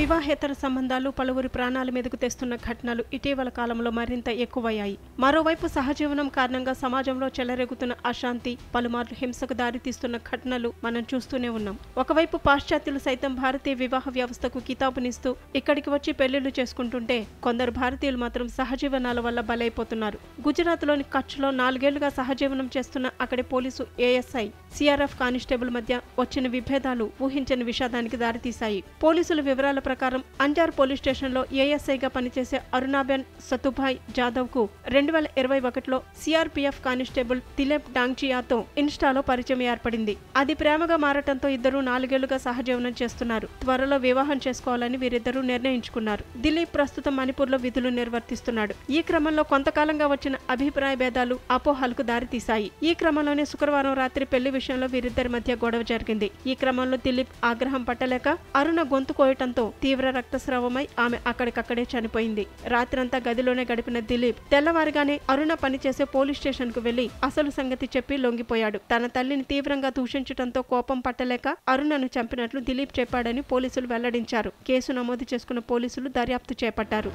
వివాహేతర సంబంధాలు పలువురి ప్రాణాల మీదకు తెస్తున్న ఘటనలు ఇటీవల కాలంలో మరింత ఎక్కువయ్యాయి. మరోవైపు సహజీవనం కారణంగా సమాజంలో చెలరేగుతున్న అశాంతి, పలుమార్లు హింసకు దారితీస్తున్న ఘటనలు మనం చూస్తూనే ఉన్నాం. ఒకవైపు పాశ్చాత్యులు సైతం భారతీయ వివాహ వ్యవస్థకు కితాబునిస్తూ ఇక్కడికి వచ్చి పెళ్లిళ్లు చేసుకుంటుంటే, కొందరు భారతీయులు మాత్రం సహజీవనాల వల్ల బలైపోతున్నారు. గుజరాత్లోని కచ్లో 4 ఏళ్లుగా సహజీవనం చేస్తున్న అక్కడి పోలీసు ఏఎస్ఐ, సిఆర్ఎఫ్ కానిస్టేబుల్ మధ్య వచ్చిన విభేదాలు ఊహించని విషాదానికి దారితీశాయి. పోలీసుల వివరాల ప్రకారం అంజార్ పోలీస్ స్టేషన్లో ఏఎస్ఐగా పనిచేసే అరుణాబెన్ సతుభాయ్ జాదవ్ కు 2021లో సిఆర్పీఎఫ్ కానిస్టేబుల్ దిలీప్ డాంగ్చియాతో ఇన్స్టాలో పరిచయం ఏర్పడింది. అది ప్రేమగా మారటంతో ఇద్దరూ 4 ఏళ్లుగా సహజీవనం చేస్తున్నారు. త్వరలో వివాహం చేసుకోవాలని వీరిద్దరూ నిర్ణయించుకున్నారు. దిలీప్ ప్రస్తుతం మణిపూర్లో విధులు నిర్వర్తిస్తున్నాడు. ఈ క్రమంలో కొంతకాలంగా వచ్చిన అభిప్రాయ భేదాలు అపోహలకు దారితీశాయి. ఈ క్రమంలోనే శుక్రవారం రాత్రి పెళ్లి విషయంలో వీరిద్దరి మధ్య గొడవ జరిగింది. ఈ క్రమంలో దిలీప్ ఆగ్రహం పట్టలేక అరుణ గొంతు కోయటంతో తీవ్ర రక్తస్రావమై ఆమె అక్కడికక్కడే చనిపోయింది. రాత్రంతా గదిలోనే గడిపిన దిలీప్ తెల్లవారిగానే అరుణ పనిచేసే పోలీస్ స్టేషన్ కు వెళ్లి అసలు సంగతి చెప్పి లొంగిపోయాడు. తన తల్లిని తీవ్రంగా దూషించడంతో కోపం పట్టలేక అరుణను చంపినట్లు దిలీప్ చెప్పాడని పోలీసులు వెల్లడించారు. కేసు నమోదు చేసుకున్న పోలీసులు దర్యాప్తు చేపట్టారు.